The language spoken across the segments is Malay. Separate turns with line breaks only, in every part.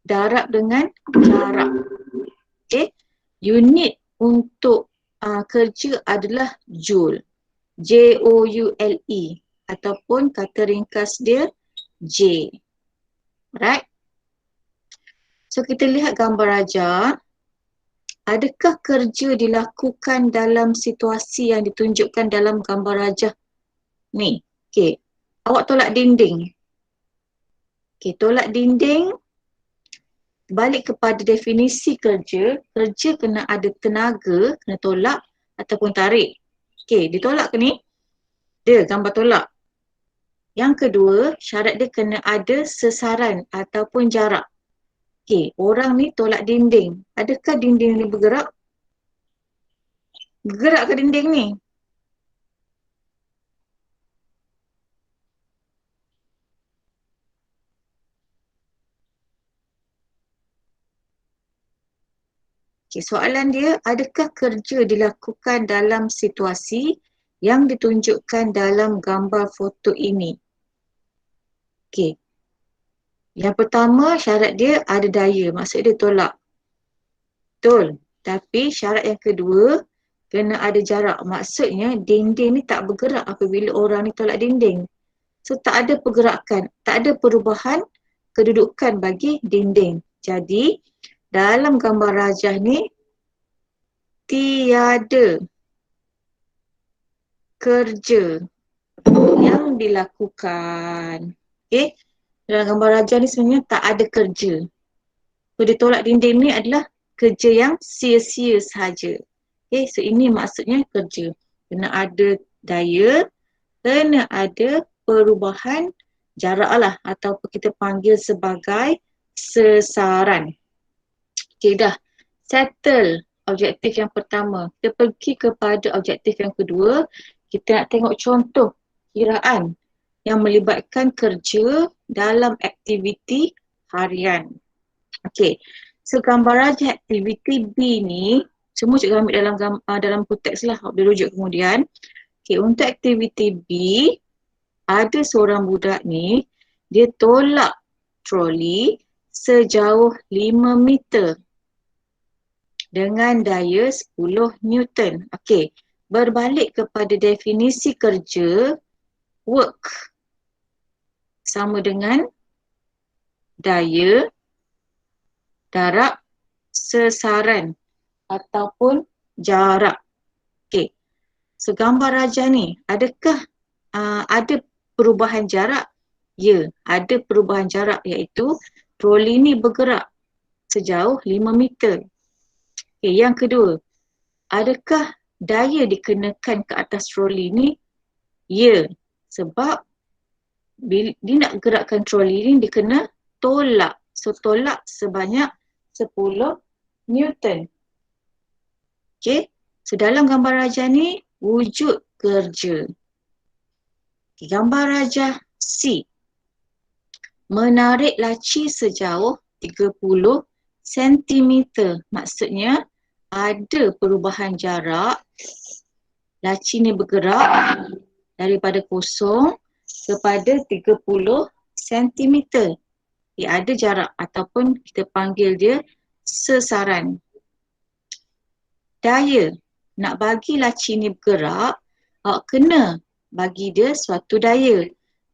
darab dengan jarak. Okay. Unit untuk kerja adalah joule. Joule ataupun kata ringkas dia J. Right? So kita lihat gambar rajah. Adakah kerja dilakukan dalam situasi yang ditunjukkan dalam gambar rajah ni? Okay. Awak tolak dinding. Okay, tolak dinding. Balik kepada definisi kerja. Kerja kena ada tenaga, kena tolak ataupun tarik. Okay, ditolak ke ni? Dia gambar tolak. Yang kedua, syarat dia kena ada sesaran ataupun jarak. Okay, orang ni tolak dinding. Adakah dinding ni bergerak? Bergerak ke dinding ni? Okay, soalan dia, adakah kerja dilakukan dalam situasi yang ditunjukkan dalam gambar foto ini? Okay. Yang pertama, syarat dia ada daya. Maksud dia tolak. Betul. Tapi syarat yang kedua, kena ada jarak. Maksudnya dinding ni tak bergerak apabila orang ni tolak dinding. So tak ada pergerakan, tak ada perubahan kedudukan bagi dinding. Jadi dalam gambar rajah ni tiada kerja yang dilakukan. Okay. Dalam gambar rajah ni sebenarnya tak ada kerja. So dia tolak dinding ni adalah kerja yang sia-sia sahaja. Okay. So ini maksudnya kerja. Kena ada daya, kena ada perubahan jarak lah ataupun kita panggil sebagai sesaran. Okay, dah settle objektif yang pertama. Kita pergi kepada objektif yang kedua. Kita nak tengok contoh kiraan yang melibatkan kerja dalam aktiviti harian. Okay, so gambar rajah aktiviti B ni semua cikgu ambil dalam konteks lah, boleh rujuk kemudian. Okay, untuk aktiviti B, ada seorang budak ni, dia tolak troli sejauh 5 meter dengan daya 10 Newton. Okey, berbalik kepada definisi kerja, work sama dengan daya, darab, sesaran ataupun jarak. Okey, so gambar rajah ni, adakah ada perubahan jarak? Ya, ada perubahan jarak iaitu troli ni bergerak sejauh 5 meter. Okay, yang kedua, adakah daya dikenakan ke atas troli ni? Ya, sebab bila dia nak gerakkan troli ni, dia kena tolak. So, tolak sebanyak 10 Newton. Okay, so dalam gambar rajah ni, wujud kerja. Okay, gambar rajah C. Menarik laci sejauh 30 cm. Maksudnya, ada perubahan jarak. Laci ni bergerak daripada kosong kepada 30 cm. Ada jarak ataupun kita panggil dia sesaran. Daya, nak bagi laci ni bergerak, awak kena bagi dia suatu daya,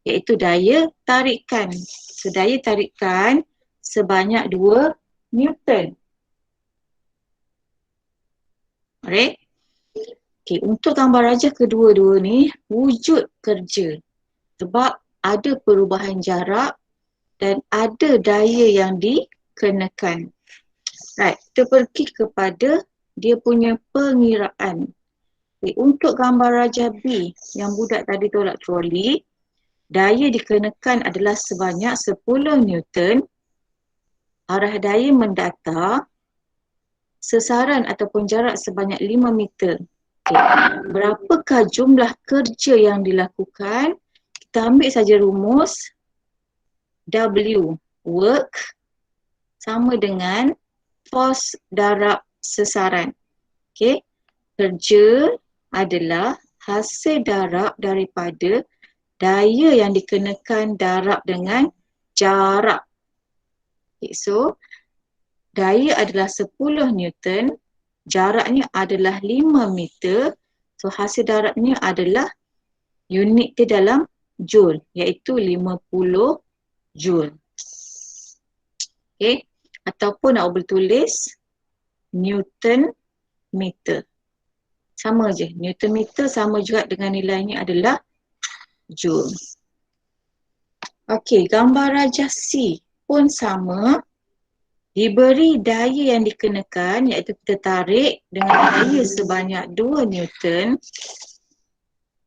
iaitu daya tarikan. So, daya tarikan sebanyak 2 Newton. Alright? Okay, untuk gambar rajah kedua-dua ni, wujud kerja. Sebab ada perubahan jarak dan ada daya yang dikenakan. Right, kita pergi kepada dia punya pengiraan. Okay, untuk gambar rajah B yang budak tadi tolak troli, daya dikenakan adalah sebanyak 10 Newton, arah daya mendatar, sesaran ataupun jarak sebanyak 5 meter. Okay. Berapakah jumlah kerja yang dilakukan? Kita ambil saja rumus W, work, sama dengan force darab sesaran. Okay. Kerja adalah hasil darab daripada daya yang dikenakan darab dengan jarak. Okay, so daya adalah 10 Newton, jaraknya adalah 5 meter. So hasil darabnya adalah unit dia dalam joule, iaitu 50 joule. Okay, ataupun nak boleh tulis Newton meter. Sama je, Newton meter sama juga dengan nilainya adalah joule. Okey, gambar rajah C pun sama. Diberi daya yang dikenakan, iaitu kita tarik dengan daya sebanyak 2 Newton,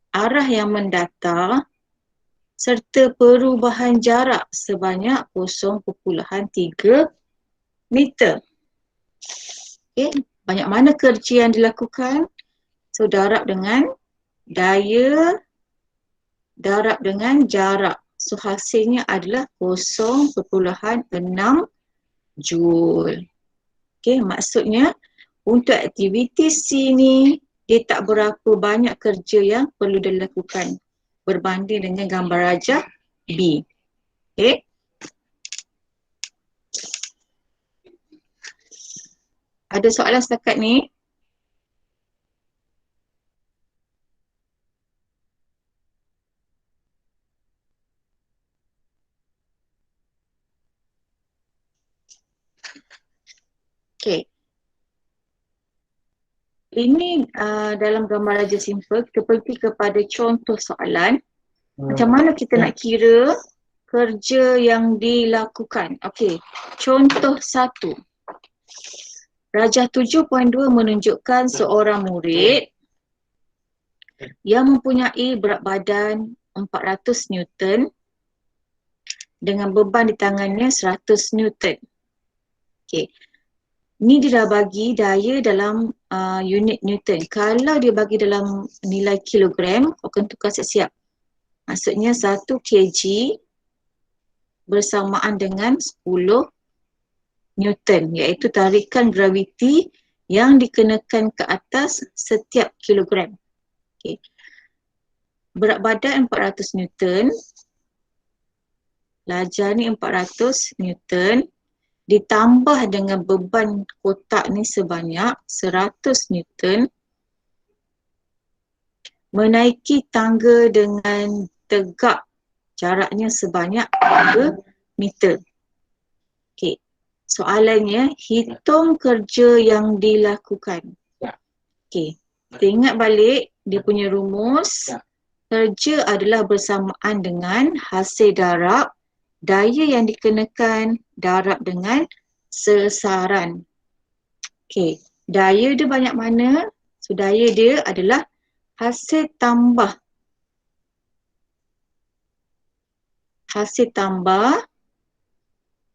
arah yang mendatar serta perubahan jarak sebanyak 0.3 meter. Okay, banyak mana kerja yang dilakukan? So darab dengan daya, darab dengan jarak. So hasilnya adalah 0.6 joule. Okay, maksudnya untuk aktiviti C ni dia tak berapa banyak kerja yang perlu dilakukan berbanding dengan gambar rajah B. Okay. Ada soalan setakat ni? Okay. Ini dalam gambar rajah simple, kita pergi kepada contoh soalan. Macam mana kita nak kira kerja yang dilakukan. Okey, contoh 1. Rajah 7.2 menunjukkan seorang murid yang mempunyai berat badan 400 Newton dengan beban di tangannya 100 Newton. Okey, ni dia dah bagi daya dalam unit Newton. Kalau dia bagi dalam nilai kilogram, akan tukar siap-siap. Maksudnya 1 kg bersamaan dengan 10 Newton, iaitu tarikan graviti yang dikenakan ke atas setiap kilogram. Okay. Berat badan 400 Newton, lajar ni 400 Newton, ditambah dengan beban kotak ni sebanyak 100 Newton, menaiki tangga dengan tegak jaraknya sebanyak 3 meter. Okay. Soalannya, hitung kerja yang dilakukan. Okay. Kita ingat balik dia punya rumus. Kerja adalah bersamaan dengan hasil darab, daya yang dikenakan, darab dengan sesaran. Okay. Daya dia banyak mana? So, daya dia adalah hasil tambah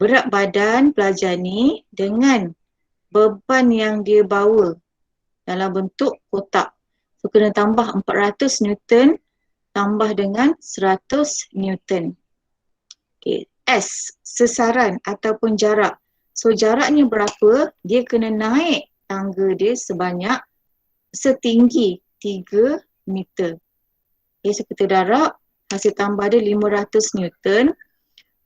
berat badan pelajar ni dengan beban yang dia bawa dalam bentuk kotak. So kena tambah 400 Newton tambah dengan 100 Newton. Okay. S, sesaran ataupun jarak. So jaraknya berapa? Dia kena naik tangga dia setinggi 3 meter. Okay, so kita darab, hasil tambah dia 500 Newton.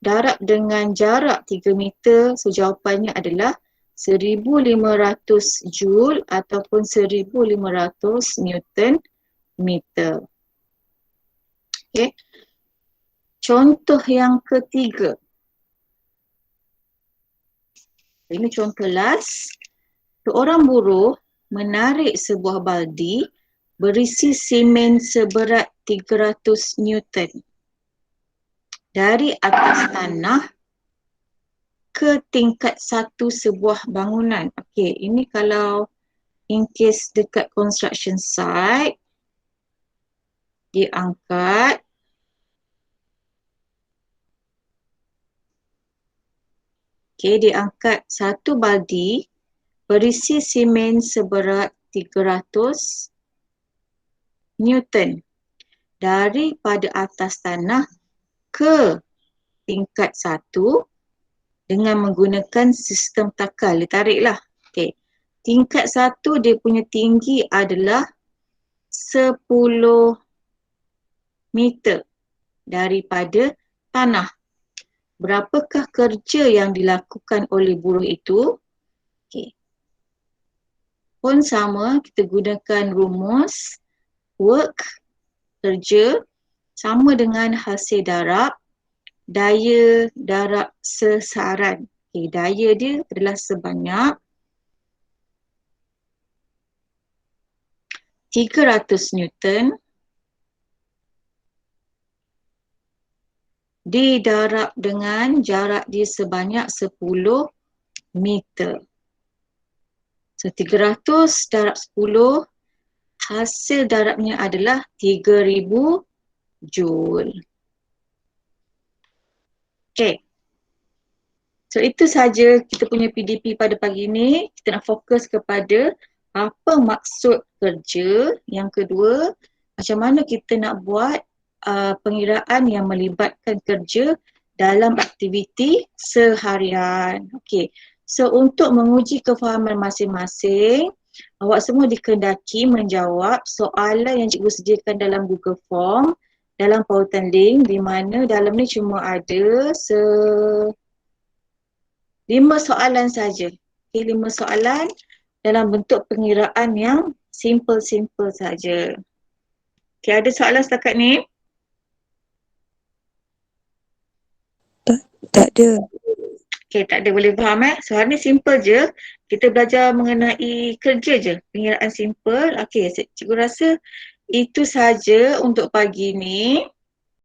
Darab dengan jarak 3 meter, so jawapannya adalah 1500 joule ataupun 1500 Newton meter. Okay. Contoh yang ketiga. Ini contoh last. Seorang buruh menarik sebuah baldi berisi semen seberat 300 Newton dari atas tanah ke tingkat 1 sebuah bangunan. Okey, ini kalau in case dekat construction site, dia angkat. Okey, dia angkat satu baldi berisi semen seberat 300 Newton daripada atas tanah ke tingkat 1 dengan menggunakan sistem takal. Dia tariklah. Okay. Tingkat 1 dia punya tinggi adalah 10 meter daripada tanah. berapakah kerja yang dilakukan oleh buruh itu? Okey. Pun sama, kita gunakan rumus work, kerja, sama dengan hasil darab, daya darab sesaran. Okay, daya dia adalah sebanyak 300 Newton didarab dengan jarak dia sebanyak 10 meter. So 300 darab 10, hasil darabnya adalah 3000 Joule. Okay. So itu saja kita punya PDP pada pagi ini. Kita nak fokus kepada apa maksud kerja. Yang kedua, macam mana kita nak buat pengiraan yang melibatkan kerja dalam aktiviti seharian. Okey. So untuk menguji kefahaman masing-masing, awak semua dikehendaki menjawab soalan yang cikgu sediakan dalam Google Form, dalam pautan link, di mana dalam ni cuma ada 5 soalan saja. Okay, 5 soalan dalam bentuk pengiraan yang simple-simple saja. Okay, ada soalan setakat ni?
Tak ada.
Okay, tak ada, boleh faham So hari ni simple je. Kita belajar mengenai kerja je. Pengiraan simple. Okay, cikgu rasa itu saja untuk pagi ni.